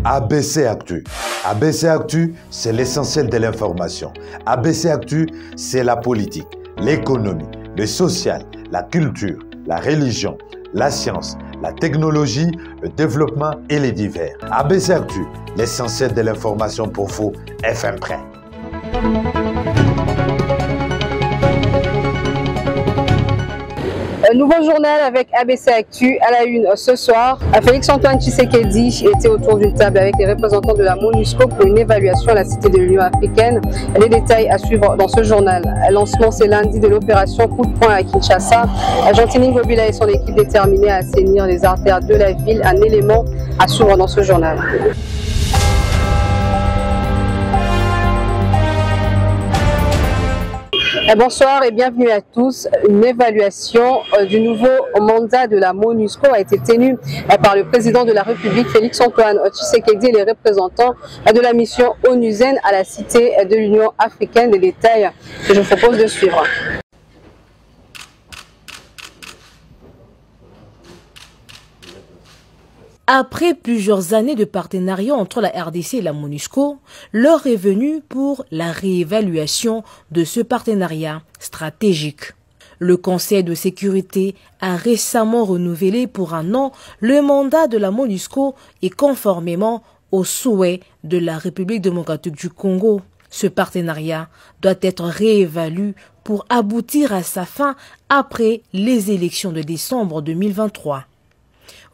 ABC Actu. ABC Actu, c'est l'essentiel de l'information. ABC Actu, c'est la politique, l'économie, le social, la culture, la religion, la science, la technologie, le développement et les divers. ABC Actu, l'essentiel de l'information pour vous, FM Prêt. Un nouveau journal avec ABC Actu à la une ce soir. Félix-Antoine Tshisekedi était autour d'une table avec les représentants de la MONUSCO pour une évaluation à la Cité de l'Union africaine. Les détails à suivre dans ce journal. Lancement c'est lundi de l'opération Coup de poing à Kinshasa. Gentini Ngobila et son équipe déterminée à assainir les artères de la ville. Un élément à suivre dans ce journal. Bonsoir et bienvenue à tous. Une évaluation du nouveau mandat de la MONUSCO a été tenue par le président de la République, Félix-Antoine Tshisekedi, et les représentants de la mission onusienne à la Cité de l'Union africaine. Des détails que je vous propose de suivre. Après plusieurs années de partenariat entre la RDC et la MONUSCO, l'heure est venue pour la réévaluation de ce partenariat stratégique. Le Conseil de sécurité a récemment renouvelé pour un an le mandat de la MONUSCO et conformément aux souhaits de la République démocratique du Congo. Ce partenariat doit être réévalué pour aboutir à sa fin après les élections de décembre 2023.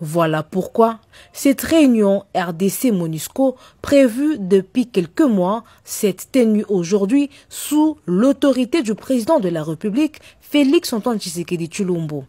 Voilà pourquoi cette réunion RDC-MONUSCO prévue depuis quelques mois s'est tenue aujourd'hui sous l'autorité du président de la République, Félix-Antoine Tshisekedi Tshilombo.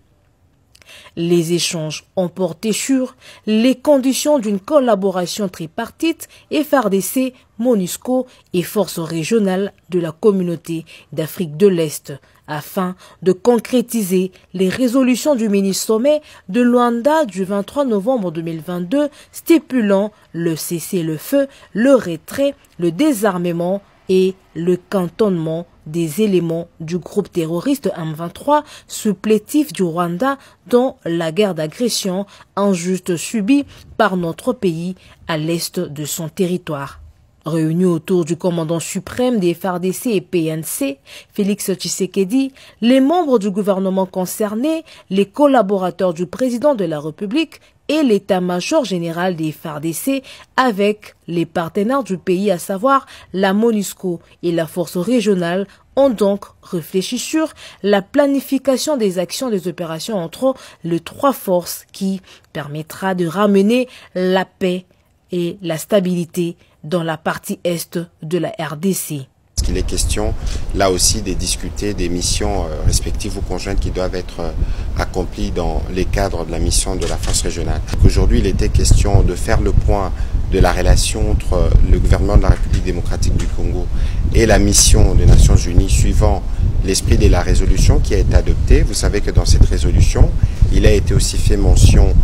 Les échanges ont porté sur les conditions d'une collaboration tripartite FARDC, MONUSCO et forces régionales de la communauté d'Afrique de l'Est afin de concrétiser les résolutions du mini-sommet de Luanda du 23 novembre 2022 stipulant le cessez-le-feu, le retrait, le désarmement et le cantonnement des éléments du groupe terroriste M23 supplétif du Rwanda dans la guerre d'agression injuste subie par notre pays à l'est de son territoire. Réunis autour du commandant suprême des FARDC et PNC, Félix Tshisekedi, les membres du gouvernement concerné, les collaborateurs du président de la République et l'état-major général des FARDC avec les partenaires du pays, à savoir la MONUSCO et la force régionale, ont donc réfléchi sur la planification des actions des opérations entre les trois forces qui permettra de ramener la paix et la stabilité dans la partie est de la RDC. Il est question là aussi de discuter des missions respectives ou conjointes qui doivent être accomplies dans les cadres de la mission de la force régionale. Aujourd'hui, il était question de faire le point de la relation entre le gouvernement de la République démocratique du Congo et la mission des Nations Unies suivant l'esprit de la résolution qui a été adoptée. Vous savez que dans cette résolution, il a été aussi fait mention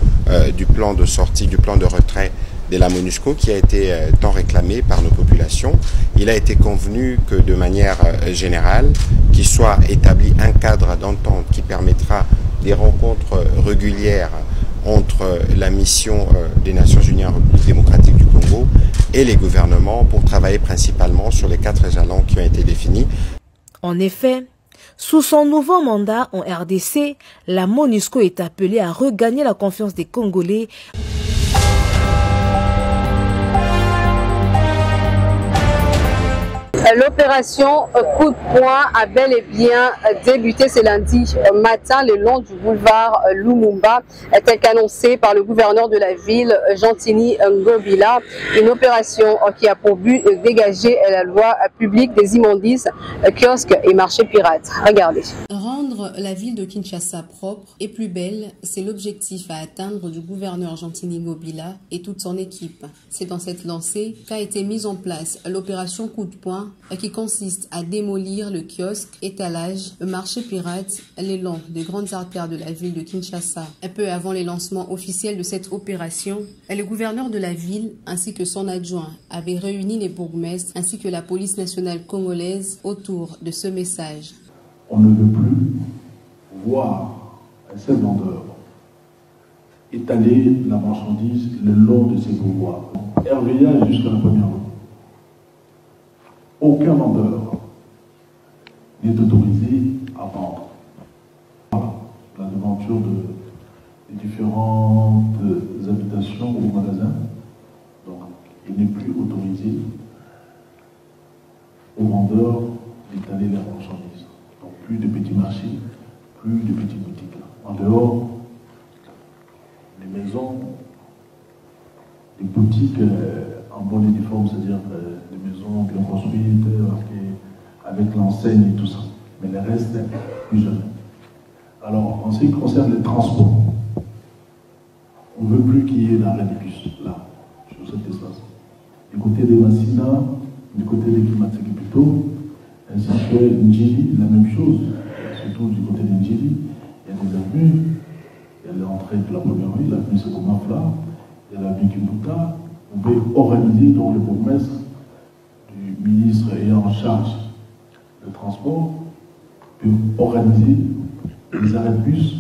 du plan de sortie, du plan de retrait de la MONUSCO qui a été tant réclamé par nos populations. Il a été convenu que de manière générale, qu'il soit établi un cadre d'entente qui permettra des rencontres régulières entre la mission des Nations Unies en République démocratique du Congo et les gouvernements pour travailler principalement sur les 4 jalons qui ont été définis. En effet, sous son nouveau mandat en RDC, la MONUSCO est appelée à regagner la confiance des Congolais. L'opération Coup de poing a bel et bien débuté ce lundi matin le long du boulevard Lumumba, tel qu'annoncé par le gouverneur de la ville, Gentini Ngobila. Une opération qui a pour but de dégager la loi publique des immondices, kiosques et marchés pirates. Regardez. Rendre Rendre la ville de Kinshasa propre et plus belle, c'est l'objectif à atteindre du gouverneur Gentini Ngobila et toute son équipe. C'est dans cette lancée qu'a été mise en place l'opération Coup de poing qui consiste à démolir le kiosque, étalage, le marché pirate, les longs des grandes artères de la ville de Kinshasa. Un peu avant les lancements officiels de cette opération, le gouverneur de la ville ainsi que son adjoint avaient réuni les bourgmestres ainsi que la police nationale congolaise autour de ce message. On ne veut plus voir un seul vendeur étaler la marchandise le long de ses pouvoirs. RVA jusqu'à la première rue. Aucun vendeur n'est autorisé à vendre. Voilà, la devanture des différentes habitations ou magasins. Donc, il n'est plus autorisé aux vendeurs d'étaler la marchandise. Donc, plus de petits marchés, plus de petites boutiques. En dehors, les maisons, les boutiques en bonne et due forme, c'est-à-dire des maisons bien construites, avec l'enseigne et tout ça. Mais le reste, plus jamais. Alors, en ce qui concerne les transports, on ne veut plus qu'il y ait d'arrêt de bus, là, sur cet espace. Du côté des Massina, du côté des Kimatseki-Pito, ainsi que Ndjili, la même chose. Surtout du côté de Ndjili, il y a des avenues. Il y a l'entrée de la première rue, l'avenue Sekomafla, il y a l'avenue Kimbuta. On peut organiser dans le bourgmestre du ministre ayant en charge le transport, peut organiser des arrêts de bus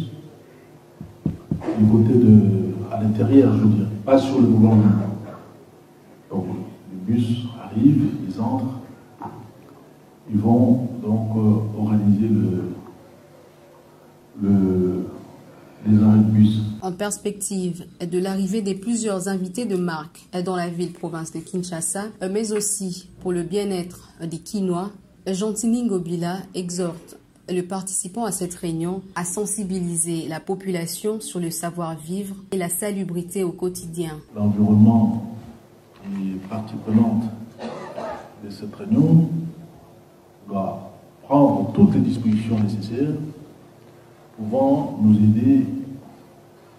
du côté à l'intérieur, je veux dire, pas sur le gouvernement. Donc les bus arrivent, ils entrent, ils vont donc organiser les arrêts de bus. En perspective de l'arrivée des plusieurs invités de marque dans la ville-province de Kinshasa, mais aussi pour le bien-être des Kinois, Gentini Ngobila exhorte le participant à cette réunion à sensibiliser la population sur le savoir-vivre et la salubrité au quotidien. L'environnement et partie prenante de cette réunion doit prendre toutes les dispositions nécessaires pouvant nous aider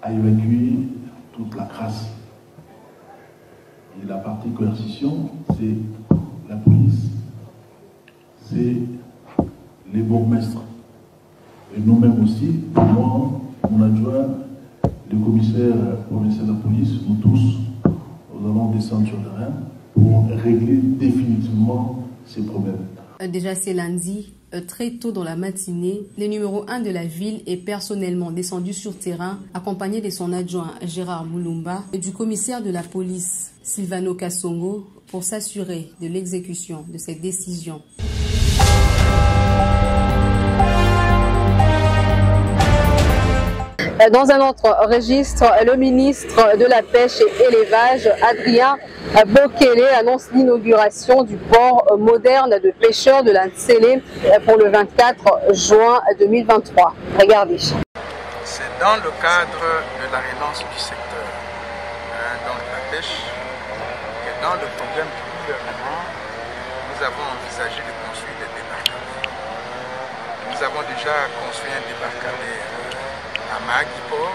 à évacuer toute la crasse. Et la partie coercition, c'est la police, c'est les bourgmestres. Et nous-mêmes aussi, moi, mon adjoint, le commissaire provincial de la police, nous tous, nous allons descendre sur le terrain pour régler définitivement ces problèmes. Déjà c'est lundi, très tôt dans la matinée, le numéro 1 de la ville est personnellement descendu sur terrain, accompagné de son adjoint Gérard Moulumba et du commissaire de la police Silvano Kassongo pour s'assurer de l'exécution de cette décision. Dans un autre registre, le ministre de la Pêche et Élevage, Adrien Bokele, annonce l'inauguration du port moderne de pêcheurs de la Ntsélé pour le 24 juin 2023. Regardez. C'est dans le cadre de la relance du secteur, donc la pêche, que dans le programme du gouvernement, nous avons envisagé de construire des débarcadères. Nous avons déjà construit un débarcadère à Magui-Port,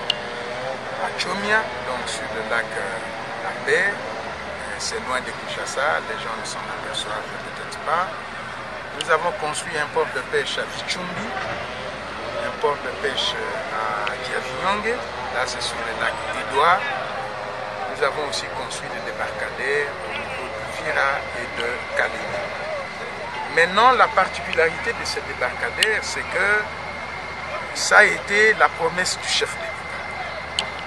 à Chomia, donc sur le lac Lambert. C'est loin de Kinshasa, les gens ne s'en aperçoivent peut-être pas. Nous avons construit un port de pêche à Vichumbi, un port de pêche à Diavignongue, là c'est sur le lac Edouard. Nous avons aussi construit des débarcadères au niveau de Vira et de Kalemi. Maintenant, la particularité de ces débarcadères, c'est que ça a été la promesse du chef de l'État.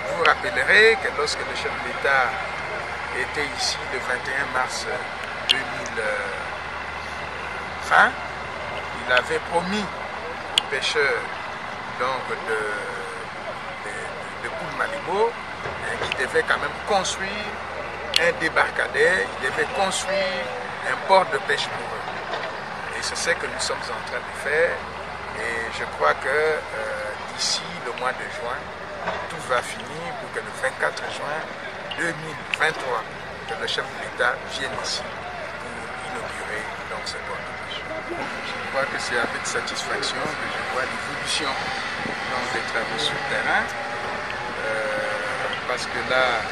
Vous vous rappellerez que lorsque le chef de l'État était ici le 21 mars 2020, il avait promis aux pêcheurs donc de Poul-Malibo qui devaient quand même construire un débarcadère, il devait construire un port de pêche pour eux. Et c'est ce que nous sommes en train de faire. Et je crois que d'ici le mois de juin, tout va finir pour que le 24 juin 2023, que le chef de l'État vienne ici pour inaugurer donc ce port de pêche. Je crois que c'est avec satisfaction que je vois l'évolution des travaux sur le terrain, parce que là,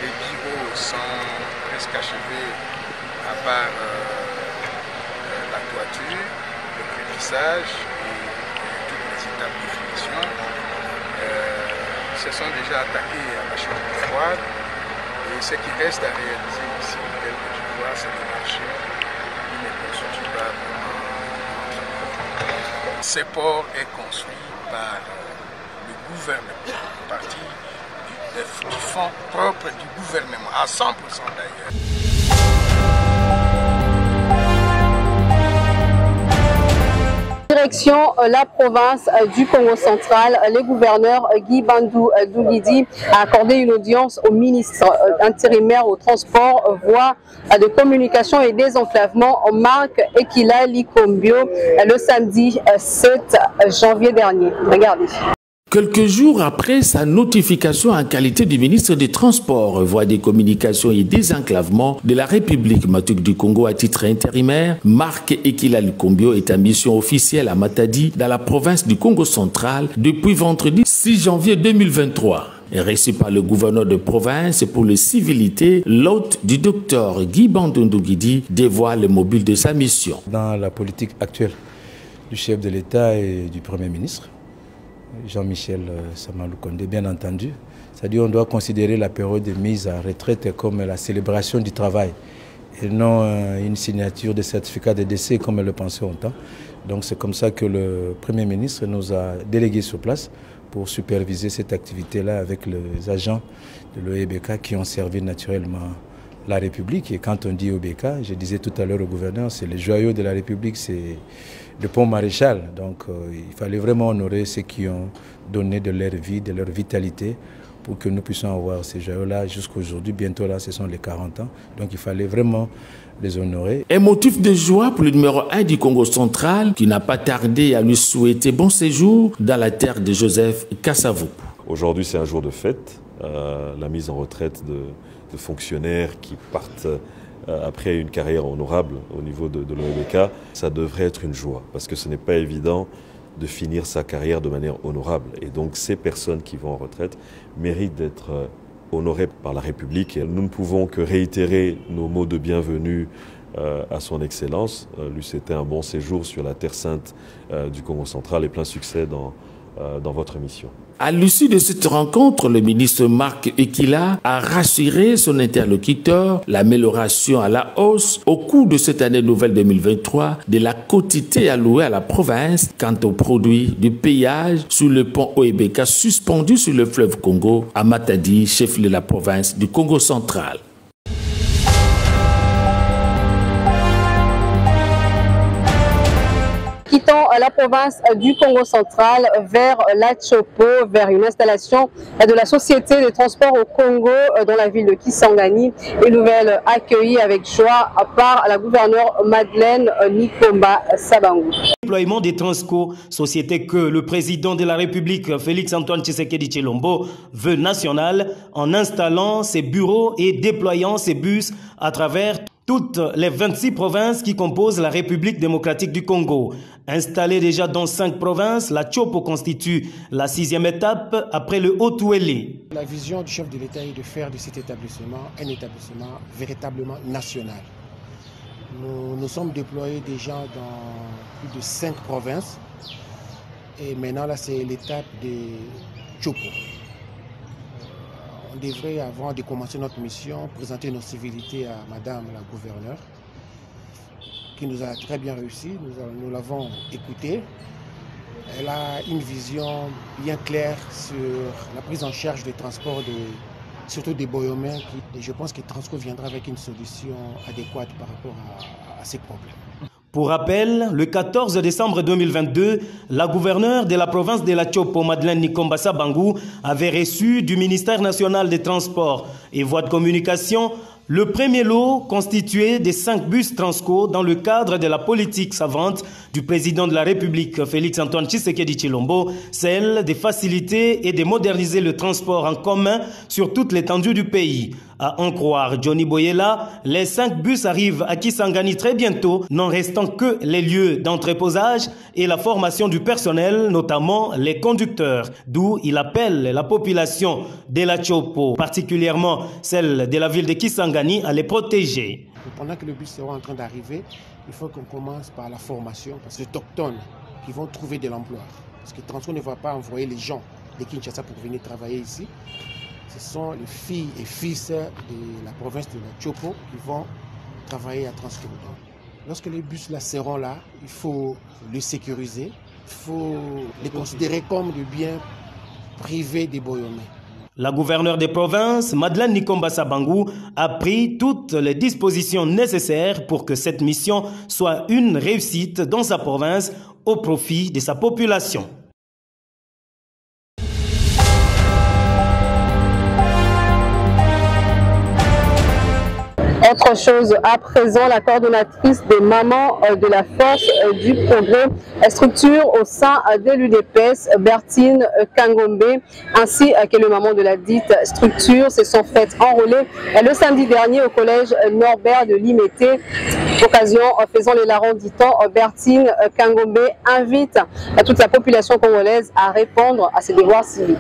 les bureaux sont presque achevés, à part la toiture, le crépissage et toutes les étapes de finition. Ils se sont déjà attaqués à la chambre froide, et ce qui reste à réaliser ici, tel que je vois, c'est le marché qui ne constitue pas vraiment. Ce port est construit par le gouvernement, une partie du fonds propre du gouvernement, à 100% d'ailleurs. Direction la province du Congo central, le gouverneur Guy Bandou Dougidi a accordé une audience au ministre intérimaire au transport, voies de communication et désenclavement, Marc Ekila Likombio, le samedi 7 janvier dernier. Regardez. Quelques jours après sa notification en qualité du ministre des Transports, voies des communications et désenclavement de la République du Congo à titre intérimaire, Marc Ekila Likombio est en mission officielle à Matadi, dans la province du Congo central, depuis vendredi 6 janvier 2023. Reçu par le gouverneur de province pour les civilités, l'hôte du docteur Guy Bandou Dougidi dévoile le mobile de sa mission. Dans la politique actuelle du chef de l'État et du Premier ministre, Jean-Michel Samalou Condé, bien entendu. C'est-à-dire qu'on doit considérer la période de mise à retraite comme la célébration du travail et non une signature de certificat de décès comme elle le pensait longtemps. Donc c'est comme ça que le Premier ministre nous a délégués sur place pour superviser cette activité-là avec les agents de l'OEBK qui ont servi naturellement la République. Et quand on dit OBK, je disais tout à l'heure au gouverneur, c'est le joyau de la République, c'est le pont Maréchal. Donc il fallait vraiment honorer ceux qui ont donné de leur vie, de leur vitalité pour que nous puissions avoir ces joyaux-là jusqu'aujourd'hui. Bientôt là, ce sont les 40 ans. Donc il fallait vraiment les honorer. Un motif de joie pour le numéro 1 du Congo central qui n'a pas tardé à lui souhaiter bon séjour dans la terre de Joseph Kasavubu. Aujourd'hui, c'est un jour de fête, la mise en retraite de fonctionnaires qui partent après une carrière honorable au niveau de l'OEBK. Ça devrait être une joie parce que ce n'est pas évident de finir sa carrière de manière honorable. Et donc ces personnes qui vont en retraite méritent d'être honorées par la République. Et nous ne pouvons que réitérer nos mots de bienvenue à son Excellence. Lui, c'était un bon séjour sur la terre sainte du Congo central et plein succès dans votre mission. À l'issue de cette rencontre, le ministre Marc Ekila a rassuré son interlocuteur l'amélioration à la hausse au cours de cette année nouvelle 2023 de la quotité allouée à la province quant aux produits du péage sur le pont OEBK suspendu sur le fleuve Congo à Matadi, chef-lieu de la province du Congo central. Quittant la province du Congo central vers la Chopo, vers une installation de la Société de transport au Congo dans la ville de Kisangani. Une nouvelle accueillie avec joie par la gouverneure Madeleine Nikomba Sabangu. Déploiement des Transco, société que le président de la République, Félix-Antoine Tshisekedi Tshilombo, veut nationale en installant ses bureaux et déployant ses bus à travers toutes les 26 provinces qui composent la République démocratique du Congo. Installée déjà dans 5 provinces, la Chopo constitue la 6e étape après le Haut-Ouélé. La vision du chef de l'État est de faire de cet établissement un établissement véritablement national. Nous sommes déployés déjà dans plus de 5 provinces et maintenant là c'est l'étape de Chopo. On devrait, avant de commencer notre mission, présenter nos civilités à Madame la gouverneure, qui nous a très bien réussi. Nous l'avons écoutée. Elle a une vision bien claire sur la prise en charge des transports, surtout des Boyomens. Et je pense que Transco viendra avec une solution adéquate par rapport à ces problèmes. Pour rappel, le 14 décembre 2022, la gouverneure de la province de la Chopo, Madeleine Nikomba Sabangu, avait reçu du ministère national des Transports et Voies de Communication le premier lot constitué des 5 bus Transco dans le cadre de la politique savante du président de la République, Félix-Antoine Tshisekedi Tshilombo, celle de faciliter et de moderniser le transport en commun sur toute l'étendue du pays. À en croire Johnny Boyela, les 5 bus arrivent à Kisangani très bientôt, n'en restant que les lieux d'entreposage et la formation du personnel, notamment les conducteurs, d'où il appelle la population de la Chopo, particulièrement celle de la ville de Kisangani, à les protéger. Pendant que le bus sera en train d'arriver, il faut qu'on commence par la formation, parce que les autochtones qui vont trouver de l'emploi. Parce que Transco ne va pas envoyer les gens de Kinshasa pour venir travailler ici. Ce sont les filles et fils de la province de la Chopo qui vont travailler à Transco. Lorsque les bus là seront là, il faut les sécuriser, il faut les considérer comme des biens privés des Boyomais. La gouverneure des provinces, Madeleine Nikomba Sabangou, a pris toutes les dispositions nécessaires pour que cette mission soit une réussite dans sa province au profit de sa population. Autre chose, à présent, la coordonnatrice des mamans de la Force du Progrès, structure au sein de l'UDPS, Bertine Kangombe, ainsi que le maman de la dite structure, se sont faites enrôler le samedi dernier au collège Norbert de Limete. Occasion faisant les larrons du temps, Bertine Kangombe invite toute la population congolaise à répondre à ses devoirs civiques.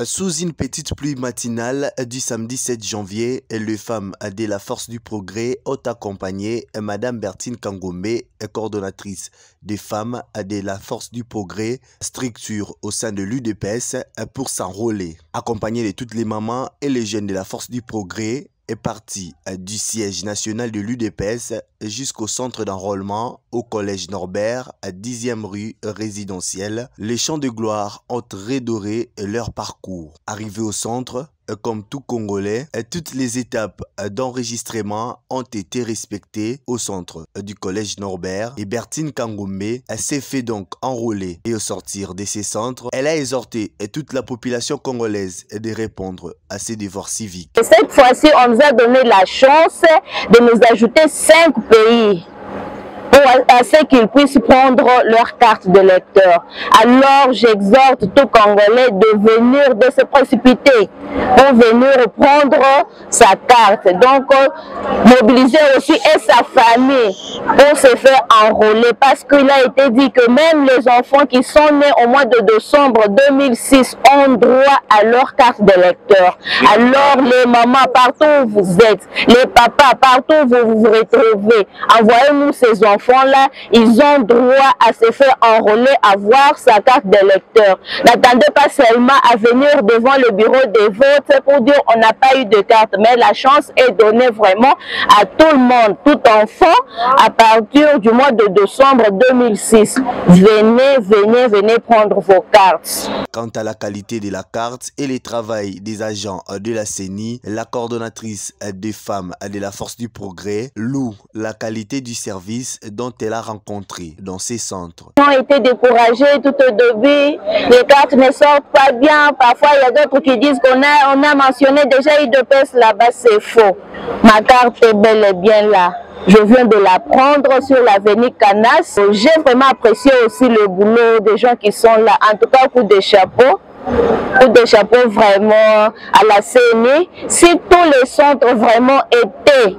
Sous une petite pluie matinale du samedi 7 janvier, les femmes de la Force du Progrès ont accompagné Madame Bertine Kangombe, coordonnatrice des femmes de la Force du Progrès, structure au sein de l'UDPS, pour s'enrôler. Accompagnée de toutes les mamans et les jeunes de la Force du Progrès, est parti du siège national de l'UDPS jusqu'au centre d'enrôlement au collège Norbert à 10e rue résidentielle. Les chants de gloire ont redoré leur parcours. Arrivé au centre, comme tout Congolais, toutes les étapes d'enregistrement ont été respectées au centre du collège Norbert et Bertine Kangombe s'est fait donc enrôler. Et au sortir de ces centres, elle a exhorté toute la population congolaise de répondre à ses devoirs civiques. Cette fois-ci, on nous a donné la chance de nous ajouter 5 pays à ce qu'ils puissent prendre leur carte de lecteur. Alors j'exhorte tout Congolais de venir, de se précipiter pour venir prendre sa carte. Donc mobiliser aussi et sa famille pour se faire enrôler, parce qu'il a été dit que même les enfants qui sont nés au mois de décembre 2006 ont droit à leur carte de lecteur. Alors les mamans, partout où vous êtes, les papas, partout où vous vous retrouvez, envoyez-nous ces enfants-là, ils ont droit à se faire enrôler, à voir sa carte de lecteur. N'attendez pas seulement à venir devant le bureau des votes pour dire on n'a pas eu de carte, mais la chance est donnée vraiment à tout le monde, tout enfant, à partir du mois de décembre 2006. Venez prendre vos cartes. Quant à la qualité de la carte et le travail des agents de la CENI, la coordonnatrice des femmes de la Force du Progrès loue la qualité du service dont elle a rencontré dans ces centres. Ils ont été découragés tout au début, les cartes ne sortent pas bien, parfois il y a d'autres qui disent qu'on a mentionné déjà UDPS là-bas, c'est faux. Ma carte est bel et bien là. Je viens de la prendre sur l'avenue Canas. J'ai vraiment apprécié aussi le boulot des gens qui sont là. En tout cas, coup de chapeau. Coup de chapeau vraiment à la CENI. Si tous les centres vraiment étaient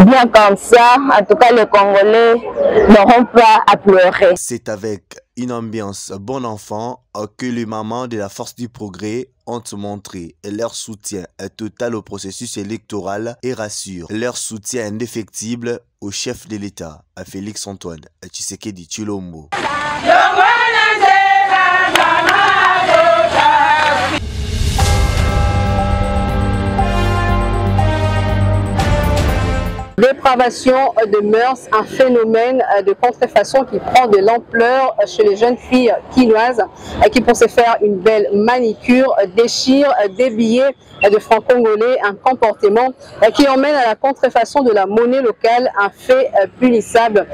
bien comme ça, en tout cas les Congolais n'auront pas à pleurer. C'est avec une ambiance bon enfant que les mamans de la Force du Progrès ont montré leur soutien total au processus électoral et rassurent leur soutien indéfectible au chef de l'État, à Félix Antoine Tshisekedi Tshilombo. Dépravation de mœurs, un phénomène de contrefaçon qui prend de l'ampleur chez les jeunes filles quinoises qui, pour se faire une belle manicure, déchirent des billets de francs congolais, un comportement qui emmène à la contrefaçon de la monnaie locale, un fait punissable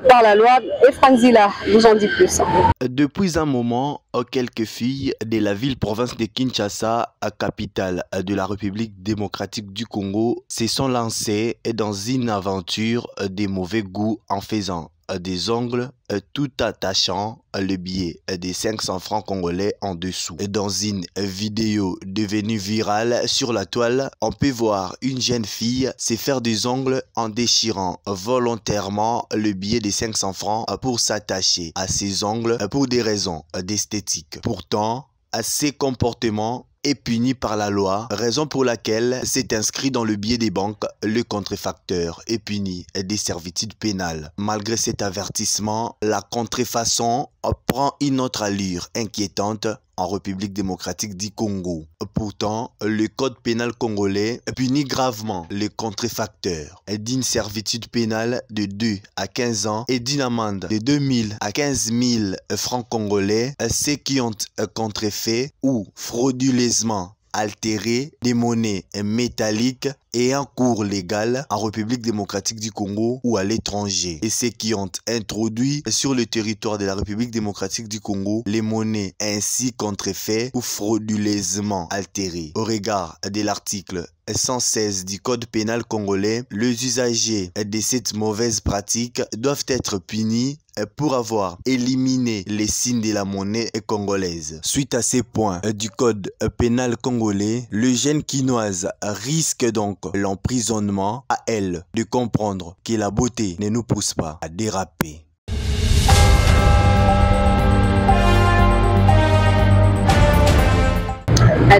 par la loi. Et Franzila nous en dit plus. Depuis un moment, quelques filles de la ville-province de Kinshasa, capitale de la République démocratique du Congo, se sont lancées dans une aventure de mauvais goût en faisant des ongles tout attachant le billet des 500 francs congolais en dessous. Dans une vidéo devenue virale sur la toile, on peut voir une jeune fille se faire des ongles en déchirant volontairement le billet des 500 francs pour s'attacher à ses ongles pour des raisons d'esthétique. Pourtant, ces comportements est puni par la loi, raison pour laquelle c'est inscrit dans le billet des banques, le contrefacteur est puni des servitudes pénales. Malgré cet avertissement, la contrefaçon prend une autre allure inquiétante en République démocratique du Congo. Pourtant, le code pénal congolais punit gravement les contrefacteurs d'une servitude pénale de 2 à 15 ans et d'une amende de 2 000 à 15 000 francs congolais, ceux qui ont contrefait ou frauduleusement altéré des monnaies métalliques et un cours légal en République démocratique du Congo ou à l'étranger. Et ceux qui ont introduit sur le territoire de la République démocratique du Congo les monnaies ainsi contrefaites ou frauduleusement altérées. Au regard de l'article 116 du Code pénal congolais, les usagers de cette mauvaise pratique doivent être punis pour avoir éliminé les signes de la monnaie congolaise. Suite à ces points du Code pénal congolais, le jeune quinoise risque donc l'emprisonnement. À elle de comprendre que la beauté ne nous pousse pas à déraper.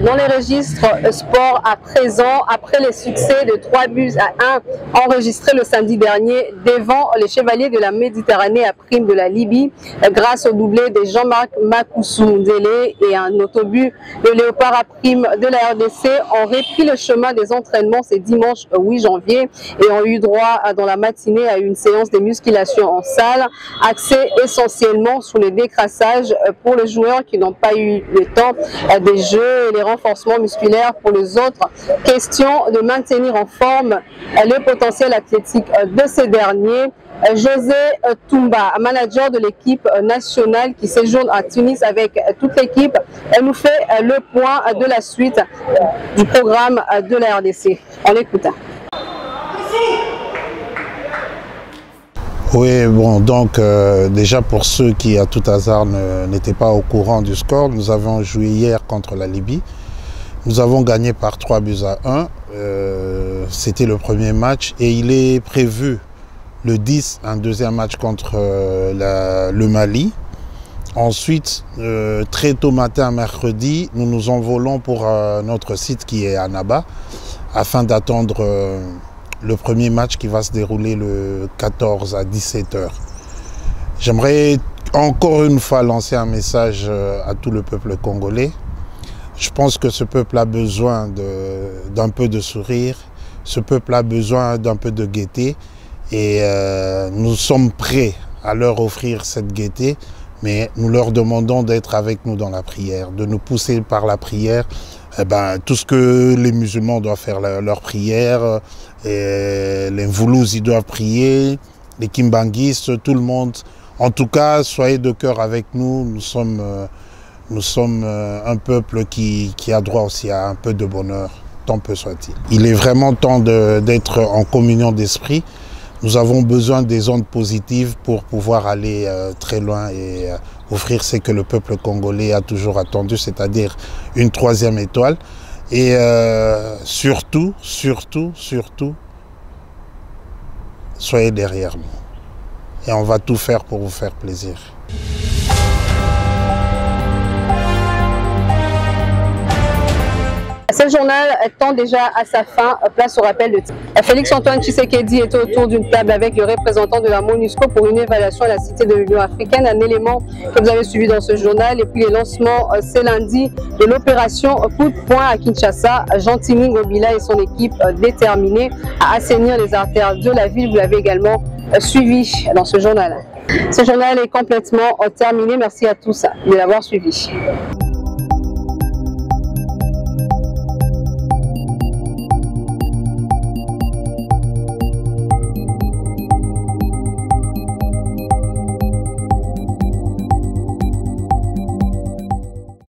Dans les registres sport à présent, après les succès de 3-1 enregistrés le samedi dernier devant les Chevaliers de la Méditerranée à prime de la Libye, grâce au doublé de Jean-Marc Makoussou-Ndélé et un autobus, le Léopard à prime de la RDC ont repris le chemin des entraînements ce dimanche 8 janvier et ont eu droit dans la matinée à une séance de musculation en salle, axée essentiellement sur les décrassages pour les joueurs qui n'ont pas eu le temps des jeux et les renforcements musculaires pour les autres. Question de maintenir en forme le potentiel athlétique de ces derniers. José Toumba, manager de l'équipe nationale qui séjourne à Tunis avec toute l'équipe, nous fait le point de la suite du programme de la RDC. On l'écoute. Oui, bon, donc déjà pour ceux qui à tout hasard n'étaient pas au courant du score, nous avons joué hier contre la Libye. Nous avons gagné par 3-1. C'était le premier match et il est prévu le 10 un deuxième match contre le Mali. Ensuite, très tôt matin, mercredi, nous nous envolons pour notre site qui est à Naba afin d'attendre le premier match qui va se dérouler le 14 à 17 h. J'aimerais encore une fois lancer un message à tout le peuple congolais. Je pense que ce peuple a besoin d'un peu de sourire, ce peuple a besoin d'un peu de gaieté et nous sommes prêts à leur offrir cette gaieté, mais nous leur demandons d'être avec nous dans la prière, de nous pousser par la prière. Tout ce que les musulmans doivent faire leur prière, et les Mvoulouz ils doivent prier, les Kimbanguistes, tout le monde. En tout cas, soyez de cœur avec nous, nous sommes un peuple qui a droit aussi à un peu de bonheur, tant peu soit-il. Il est vraiment temps d'être en communion d'esprit. Nous avons besoin des ondes positives pour pouvoir aller très loin et offrir ce que le peuple congolais a toujours attendu, c'est-à-dire une 3e étoile. Et surtout, soyez derrière nous. Et on va tout faire pour vous faire plaisir. Ce journal tend déjà à sa fin. Place au rappel de titre. Félix-Antoine Tshisekedi était autour d'une table avec le représentant de la MONUSCO pour une évaluation à la Cité de l'Union africaine, un élément que vous avez suivi dans ce journal. Et puis les lancements ce lundi de l'opération Coup de poing à Kinshasa. Gentini Ngobila et son équipe déterminés à assainir les artères de la ville. Vous l'avez également suivi dans ce journal. Ce journal est complètement terminé. Merci à tous de l'avoir suivi.